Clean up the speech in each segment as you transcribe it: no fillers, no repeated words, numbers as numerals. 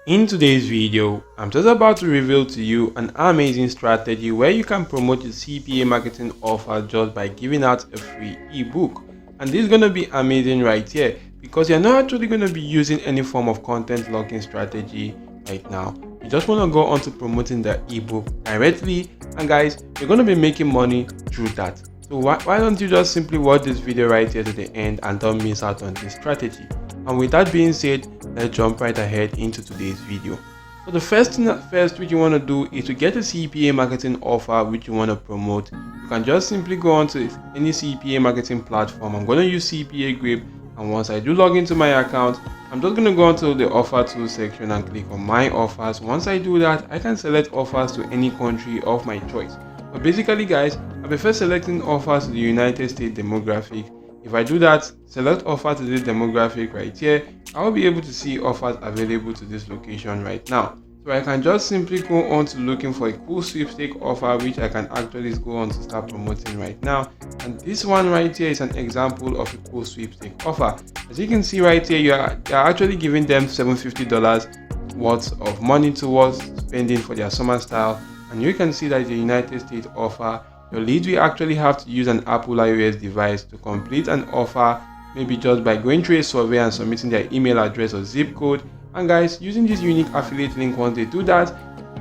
In today's video, I'm just about to reveal to you an amazing strategy where you can promote your CPA marketing offer just by giving out a free ebook. And this is going to be amazing right here because you're not actually going to be using any form of content logging strategy right now. You just want to go on to promoting the ebook directly, and guys, you're going to be making money through that. So why don't you just simply watch this video right here to the end and don't miss out on this strategy. And with that being said, let's jump right ahead into today's video. So the first thing at first which you want to do is to get a CPA marketing offer which you want to promote. You can just simply go on to any CPA marketing platform. I'm going to use CPA Grip, and once I do log into my account, I'm just going to go onto the offer tools section and click on my offers. Once I do that, I can select offers to any country of my choice. But basically guys, I prefer selecting offers to the United States demographic. If I do that, select offer to this demographic right here, I will be able to see offers available to this location right now. So I can just simply go on to looking for a cool sweepstake offer which I can actually go on to start promoting right now. And this one right here is an example of a cool sweepstake offer. As you can see right here, you're actually giving them $750 worth of money towards spending for their summer style. And you can see that the United States offer. Your leads will actually have to use an Apple iOS device to complete an offer, maybe just by going through a survey and submitting their email address or zip code. And guys, using this unique affiliate link, once they do that,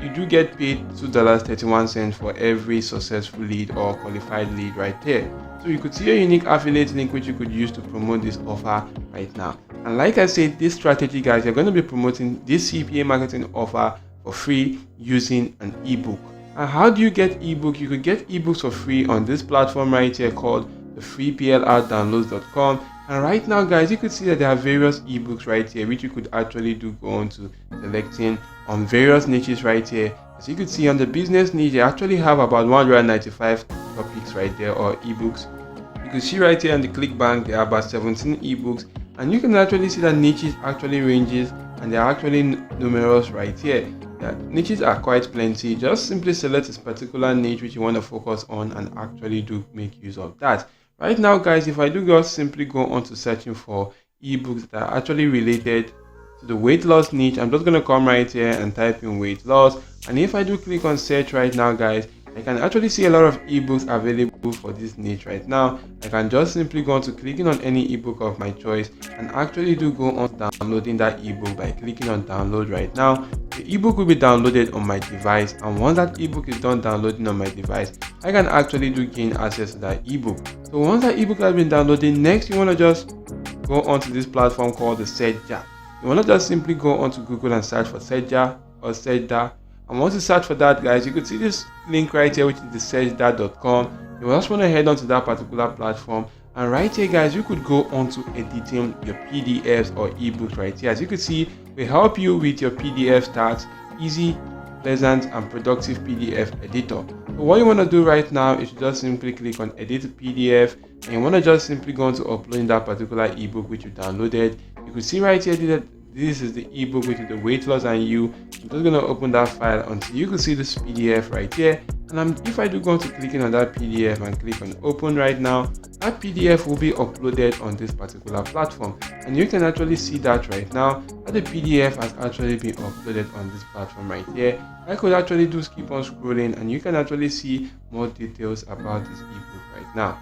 you do get paid $2.31 for every successful lead or qualified lead right there. So you could see a unique affiliate link which you could use to promote this offer right now. And like I said, this strategy guys, you're going to be promoting this CPA marketing offer for free using an ebook. And how do you get ebook? You could get ebooks for free on this platform right here called the freeplrdownloads.com. And right now guys, you could see that there are various ebooks right here which you could actually do go on to selecting on various niches right here. As you could see on the business niche, they actually have about 195 topics right there, or ebooks. You can see right here on the ClickBank there are about 17 ebooks, and you can actually see that niches actually ranges, and they are actually numerous right here. Yeah, niches are quite plenty. Just simply select a particular niche which you want to focus on and actually do make use of that. Right now guys, if I do just simply go on to searching for ebooks that are actually related to the weight loss niche, I'm just going to come right here and type in weight loss. And if I do click on search right now guys, I can actually see a lot of ebooks available for this niche right now. I can just simply go on to clicking on any ebook of my choice and actually do go on downloading that ebook by clicking on download right now. The ebook will be downloaded on my device, and once that ebook is done downloading on my device, I can actually do gain access to that ebook. So once that ebook has been downloaded, next you want to just go onto this platform called the Search. You want to just simply go onto Google and search for Search or Search. And once you search for that guys, you could see this link right here which is the search.com. You just want to head on to that particular platform, and right here guys, you could go on to editing your PDFs or ebooks right here. As you could see, we help you with your PDF start, easy, pleasant and productive PDF editor. So what you want to do right now is just simply click on edit PDF, and you want to just simply go on to uploading that particular ebook which you downloaded. You could see right here that this is the ebook which is the weight loss and you. I'm just going to open that file until you can see this PDF right here. And if I do go to clicking on that PDF and click on open right now, that PDF will be uploaded on this particular platform. And you can actually see that right now that the PDF has actually been uploaded on this platform right here. I could actually just keep on scrolling and you can actually see more details about this ebook right now.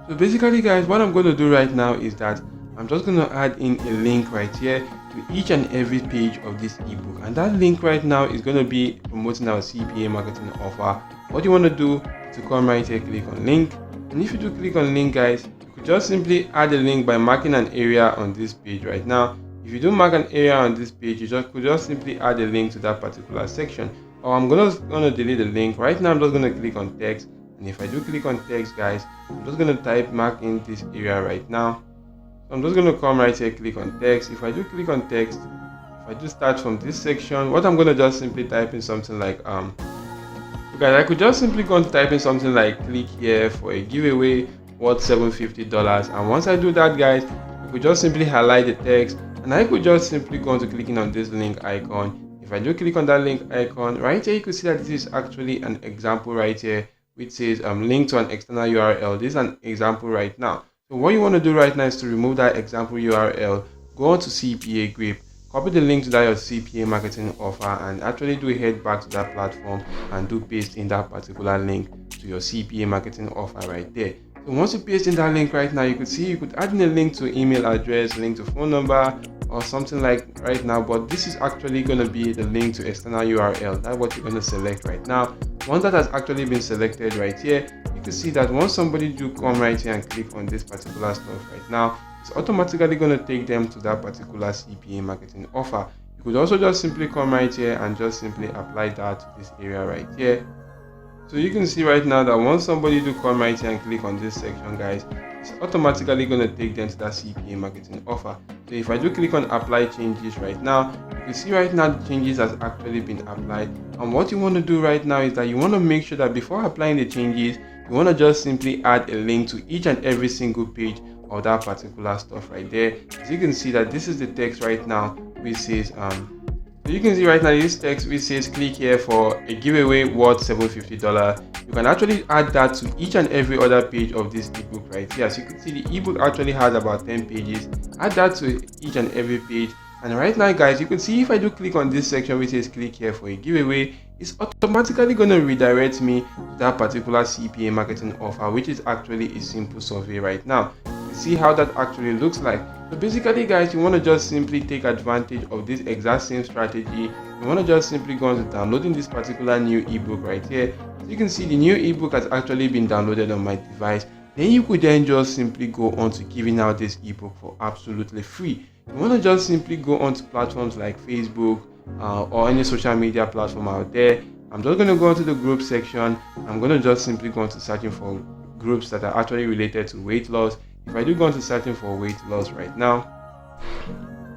So basically guys, what I'm going to do right now is that I'm just going to add in a link right here to each and every page of this ebook, and that link right now is going to be promoting our CPA marketing offer. What you want to do is to come right here, click on link, and if you do click on link guys, you could just simply add a link by marking an area on this page right now. If you do mark an area on this page, you could just simply add a link to that particular section. Or I'm gonna delete the link right now. I'm just going to click on text, and if I do click on text guys, I'm just going to mark in this area right now. I'm just going to come right here, click on text. If I do click on text, if I do start from this section, what I'm going to just simply type in something like guys, I could just simply go and type in something like click here for a giveaway worth $750. And once I do that guys, I could just simply highlight the text, and I could just simply go to clicking on this link icon. If I do click on that link icon right here, you could see that this is actually an example right here which says link to an external URL. This is an example right now. So what you want to do right now is to remove that example URL, go on to CPA Grip, copy the link to that your CPA marketing offer and actually do head back to that platform and do paste in that particular link to your CPA marketing offer right there. So once you paste in that link right now, you could see you could add in a link to email address, link to phone number, or something like right now, but this is actually going to be the link to external URL. That's what you're going to select right now. Once that has actually been selected right here, you can see that once somebody do come right here and click on this particular stuff right now, it's automatically going to take them to that particular CPA marketing offer. You could also just simply come right here and just simply apply that to this area right here. So you can see right now that once somebody do come right here and click on this section, guys, it's automatically going to take them to that CPA marketing offer. So if I do click on apply changes right now, you can see right now the changes has actually been applied. And what you want to do right now is that you want to make sure that before applying the changes, you want to just simply add a link to each and every single page of that particular stuff right there. As you can see that this is the text right now which says so you can see right now this text which says click here for a giveaway worth $750. You can actually add that to each and every other page of this ebook right here. As you can see, the ebook actually has about 10 pages. Add that to each and every page. And right now, guys, you can see if I do click on this section which says click here for a giveaway, it's automatically going to redirect me to that particular CPA marketing offer, which is actually a simple survey right now. You see how that actually looks like. So basically, guys, you want to just simply take advantage of this exact same strategy. You want to just simply go on to downloading this particular new ebook right here. So you can see the new ebook has actually been downloaded on my device. Then you could then just simply go on to giving out this ebook for absolutely free. You want to just simply go on to platforms like Facebook or any social media platform out there. I'm just going to go into the group section. I'm going to just simply go into searching for groups that are actually related to weight loss. If I do go into searching for weight loss right now,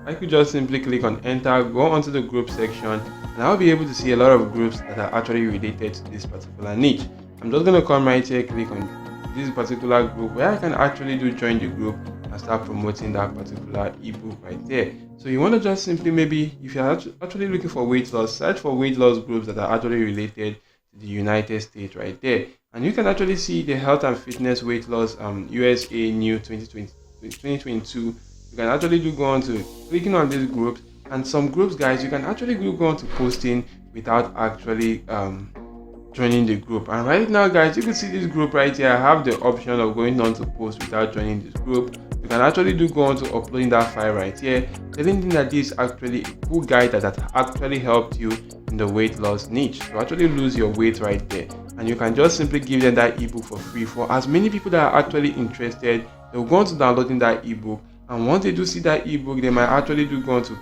I could just simply click on enter, go onto the group section, and I'll be able to see a lot of groups that are actually related to this particular niche. I'm just going to come right here, click on this particular group where I can actually do join the group and start promoting that particular ebook right there. So you want to just simply, maybe if you're actually looking for weight loss, search for weight loss groups that are actually related to the United States right there. And you can actually see the health and fitness weight loss USA new 2022. You can actually do go on to clicking on these groups, and some groups, guys, you can actually go on to posting without actually joining the group. And right now, guys, you can see this group right here. I have the option of going on to post without joining this group. You can actually do go on to uploading that file right here, telling them that this is actually a cool guide that actually helped you in the weight loss niche to actually lose your weight right there. And you can just simply give them that ebook for free. For as many people that are actually interested, they'll go on to downloading that ebook, and once they do see that ebook, they might actually do go on to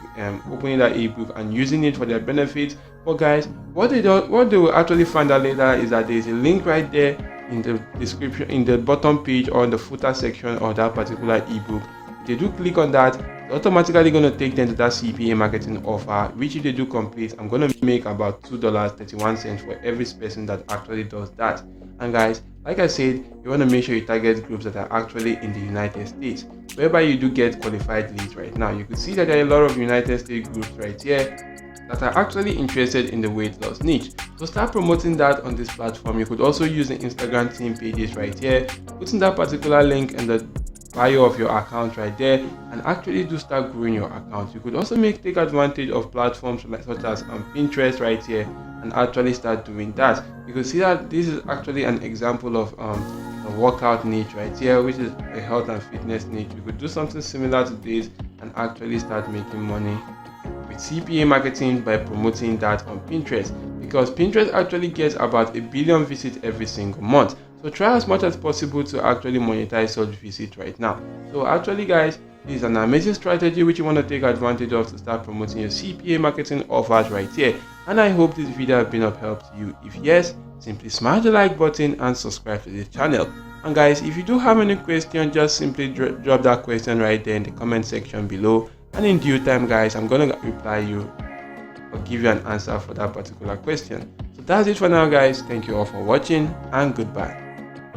opening that ebook and using it for their benefit. But guys, what they will actually find out later is that there's a link right there in the description, in the bottom page or in the footer section of that particular ebook. If they do click on that, it's automatically going to take them to that CPA marketing offer, which if they do complete, I'm going to make about $2.31 for every person that actually does that. And guys, like I said, you want to make sure you target groups that are actually in the United States, whereby you do get qualified leads right now. You can see that there are a lot of United States groups right here that are actually interested in the weight loss niche. So start promoting that on this platform. You could also use the Instagram team pages right here, putting that particular link in the bio of your account right there, and actually do start growing your account. You could also take advantage of platforms such as Pinterest right here and actually start doing that. You can see that this is actually an example of a workout niche right here, which is a health and fitness niche. You could do something similar to this and actually start making money with CPA marketing by promoting that on Pinterest, because Pinterest actually gets about 1 billion visits every single month. So try as much as possible to actually monetize such visits right now. So actually, guys, this is an amazing strategy which you want to take advantage of to start promoting your CPA marketing offers right here. And I hope this video has been of help to you. If yes, simply smash the like button and subscribe to this channel. And guys, if you do have any question, just simply drop that question right there in the comment section below, and in due time, guys, I'm gonna reply you or give you an answer for that particular question. So that's it for now, guys. Thank you all for watching, and goodbye.